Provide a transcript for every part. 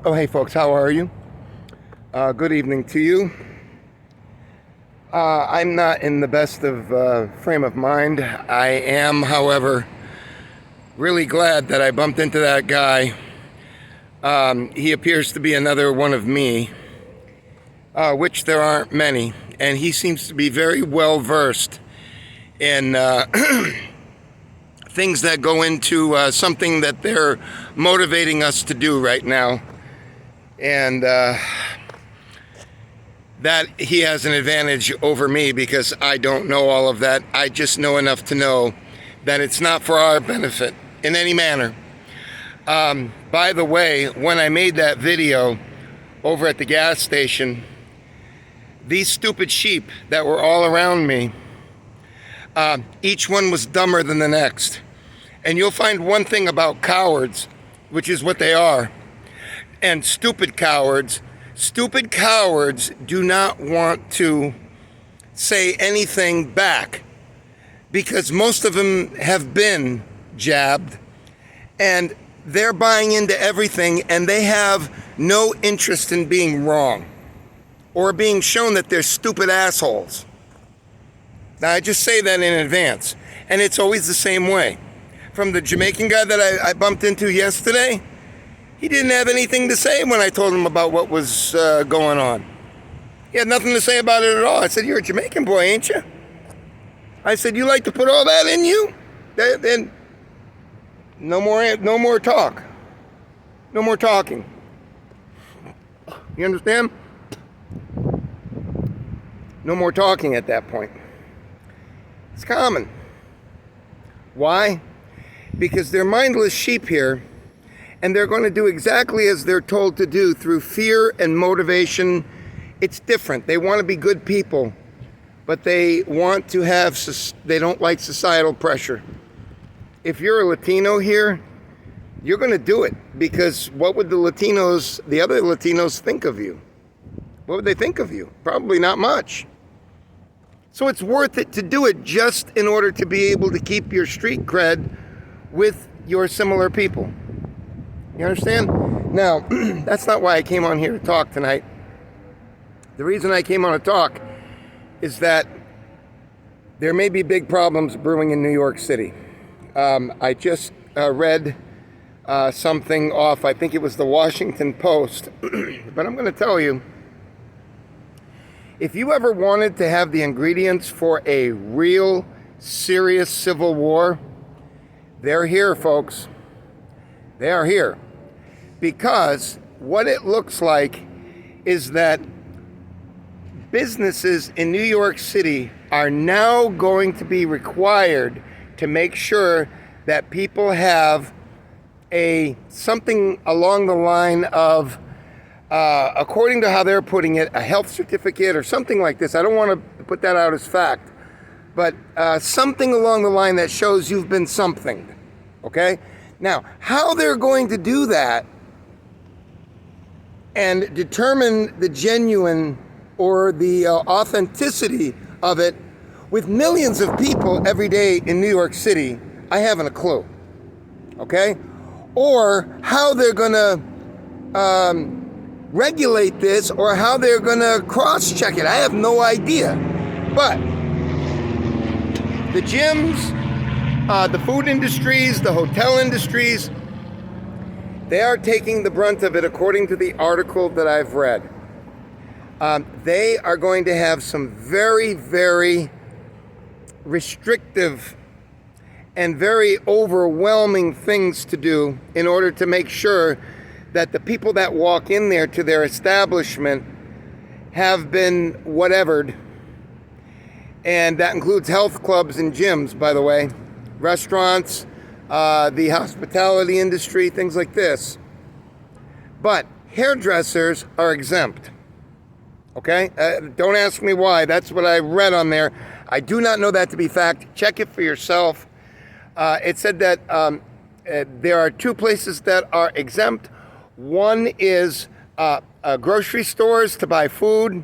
Oh, hey folks, how are you? Good evening to you. I'm not in the best of frame of mind. I am, however, really glad that I bumped into that guy. He appears to be another one of me, which there aren't many, and he seems to be very well versed in things that go into something that they're motivating us to do right now. And that he has an advantage over me because I don't know all of that. I just know enough to know that it's not for our benefit in any manner. By the way, when I made that video over at the gas station, these stupid sheep that were all around me, each one was dumber than the next. And you'll find one thing about cowards, which is what they are, and stupid cowards do not want to say anything back because most of them have been jabbed and they're buying into everything and they have no interest in being wrong or being shown that they're stupid assholes. Now, I just say that in advance, and it's always the same way. From the Jamaican guy that I bumped into yesterday, he didn't have anything to say when I told him about what was going on. He had nothing to say about it at all. I said, "You're a Jamaican boy, ain't you?" I said, "You like to put all that in you?" Then no more talk. No more talking. You understand? No more talking at that point. It's common. Why? Because they're mindless sheep here, and they're going to do exactly as they're told to do through fear and motivation. It's different. They want to be good people, but they want to have, they don't like societal pressure. If you're a Latino here, you're going to do it, because what would the other Latinos think of you? What would they think of you? Probably not much. So it's worth it to do it just in order to be able to keep your street cred with your similar people. You understand? Now, that's not why I came on here to talk tonight. The reason I came on to talk is that there may be big problems brewing in New York City. I just read something off, I think it was the Washington Post, but I'm going to tell you, if you ever wanted to have the ingredients for a real, serious civil war, they're here, folks. They are here. Because what it looks like is that businesses in New York City are now going to be required to make sure that people have something along the line of, according to how they're putting it, a health certificate or something like this. I don't want to put that out as fact, but something along the line that shows you've been something. Okay? Now, how they're going to do that and determine the genuine or the authenticity of it with millions of people every day in New York City, I haven't a clue. Okay? Or how they're going to regulate this, or how they're going to cross-check it. I have no idea. But the gyms, the food industries, the hotel industries, they are taking the brunt of it according to the article that I've read. They are going to have some very, very restrictive and very overwhelming things to do in order to make sure that the people that walk in there to their establishment have been whatevered. And that includes health clubs and gyms, by the way, restaurants, the hospitality industry, things like this. But hairdressers are exempt. Okay? Don't ask me why. That's what I read on there. I do not know that to be fact. Check it for yourself. It said that there are two places that are exempt. One is grocery stores to buy food,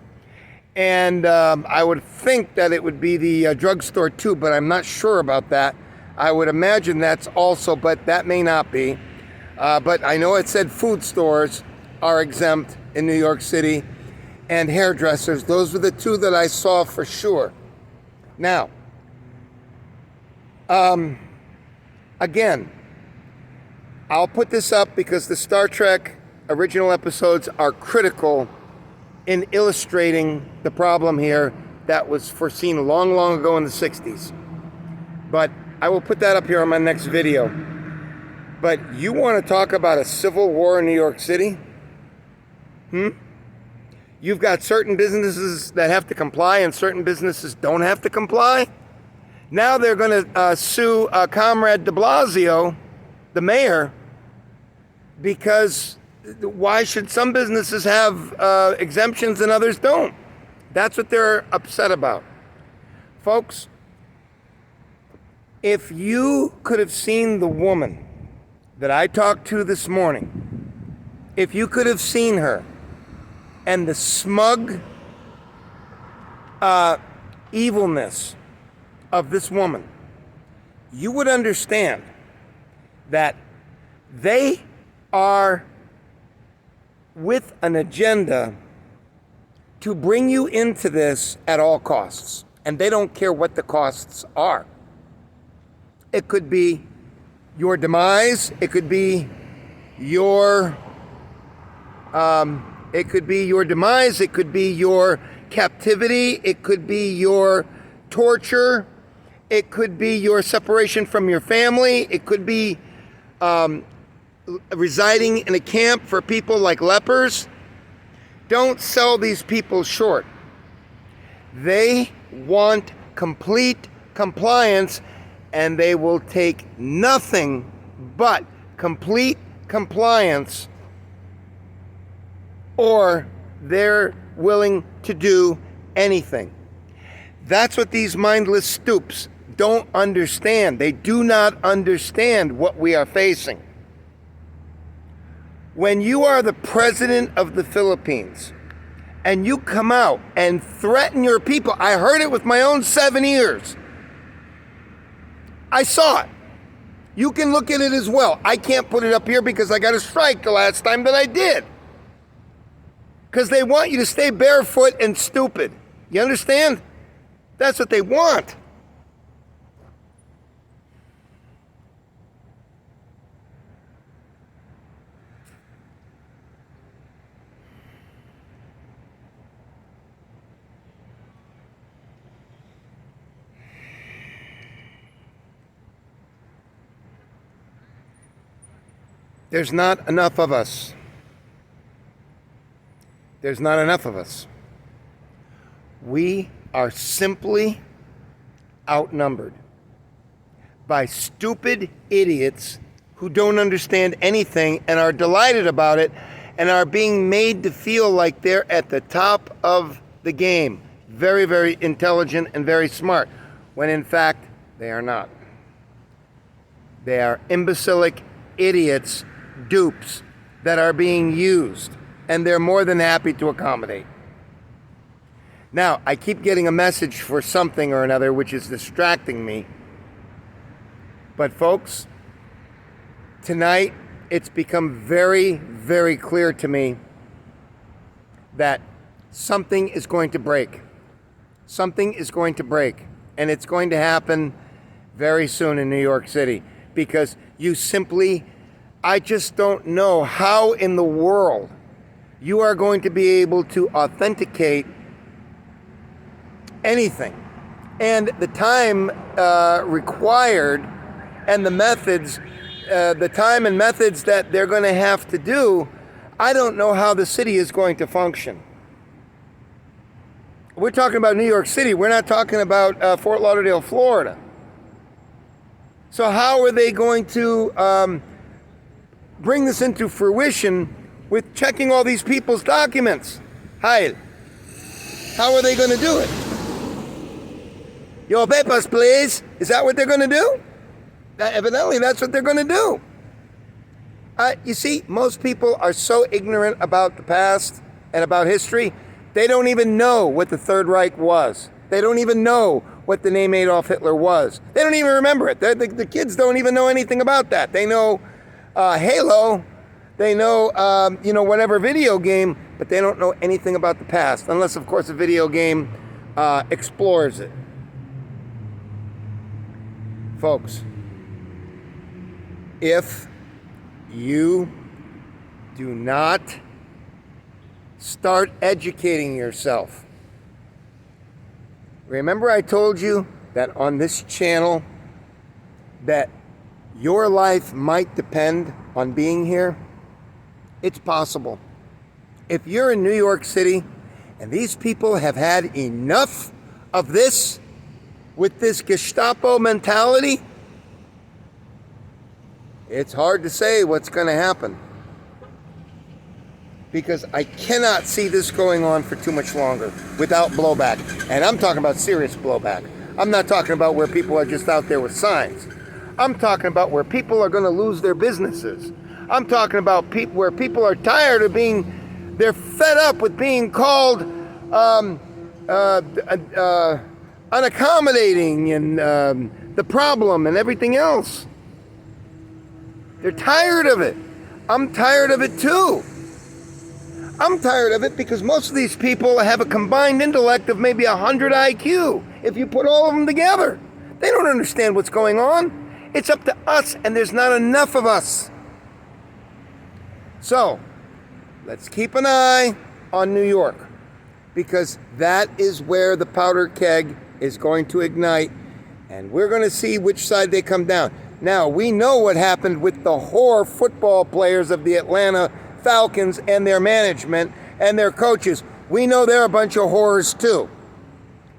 and I would think that it would be the drugstore too, but I'm not sure about that. I would imagine that's also, but that may not be. But I know it said food stores, are exempt in New York City, and hairdressers. Those were the two that I saw for sure. Now, again, I'll put this up because the Star Trek original episodes are critical in illustrating the problem here that was foreseen long, long ago in the 60s. But I will put that up here on my next video. But you want to talk about a civil war in New York City? You've got certain businesses that have to comply and certain businesses don't have to comply. Now they're going to sue Comrade de Blasio, the mayor, because why should some businesses have exemptions and others don't? That's what they're upset about. Folks, if you could have seen the woman that I talked to this morning, if you could have seen her and the smug evilness of this woman, you would understand that they are with an agenda to bring you into this at all costs. And they don't care what the costs are. It could be your demise. It could be your demise. It could be your captivity. It could be your torture. It could be your separation from your family. It could be residing in a camp for people like lepers. Don't sell these people short. They want complete compliance, and they will take nothing but complete compliance, or they're willing to do anything. That's what these mindless stoops don't understand. They do not understand what we are facing. When you are the president of the Philippines and you come out and threaten your people, I heard it with my own 7 ears. I saw it. You can look at it as well. I can't put it up here because I got a strike the last time that I did. Because they want you to stay barefoot and stupid. You understand? That's what they want. There's not enough of us. There's not enough of us. We are simply outnumbered by stupid idiots who don't understand anything and are delighted about it and are being made to feel like they're at the top of the game. Very, very intelligent and very smart, when in fact they are not. They are imbecilic idiots, dupes that are being used, and they're more than happy to accommodate. Now, I keep getting a message for something or another which is distracting me. But folks, tonight it's become very, very clear to me that something is going to break. Something is going to break, and it's going to happen very soon in New York City, because you simply, I just don't know how in the world you are going to be able to authenticate anything. And the time required and the methods, the time and methods that they're going to have to do, I don't know how the city is going to function. We're talking about New York City. We're not talking about Fort Lauderdale, Florida. So how are they going to bring this into fruition with checking all these people's documents? How are they going to do it? Your papers, please. Is that what they're going to do? Evidently, that's what they're going to do. You see, most people are so ignorant about the past and about history, they don't even know what the Third Reich was. They don't even know what the name Adolf Hitler was. They don't even remember it. The kids don't even know anything about that. They know Halo. They know, whatever video game, but they don't know anything about the past, unless, of course, a video game explores it. Folks, if you do not start educating yourself, remember I told you that on this channel that your life might depend on being here? It's possible. If you're in New York City and these people have had enough of this, with this Gestapo mentality, it's hard to say what's going to happen. Because I cannot see this going on for too much longer without blowback. And I'm talking about serious blowback. I'm not talking about where people are just out there with signs. I'm talking about where people are going to lose their businesses. I'm talking about where people are tired of they're fed up with being called unaccommodating and the problem and everything else. They're tired of it. I'm tired of it too. I'm tired of it because most of these people have a combined intellect of maybe 100 IQ if you put all of them together. They don't understand what's going on. It's up to us, and there's not enough of us. So, let's keep an eye on New York, because that is where the powder keg is going to ignite, and we're going to see which side they come down. Now, we know what happened with the whore football players of the Atlanta Falcons and their management and their coaches. We know they're a bunch of whores too,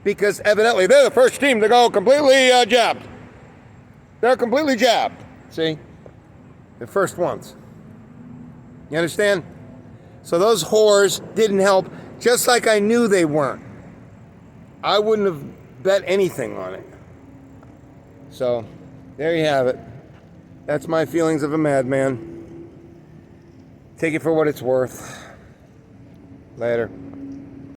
because evidently they're the first team to go completely jabbed. They're completely jabbed. See? The first ones. You understand? So those whores didn't help, just like I knew they weren't. I wouldn't have bet anything on it. So, there you have it. That's my feelings of a madman. Take it for what it's worth. Later.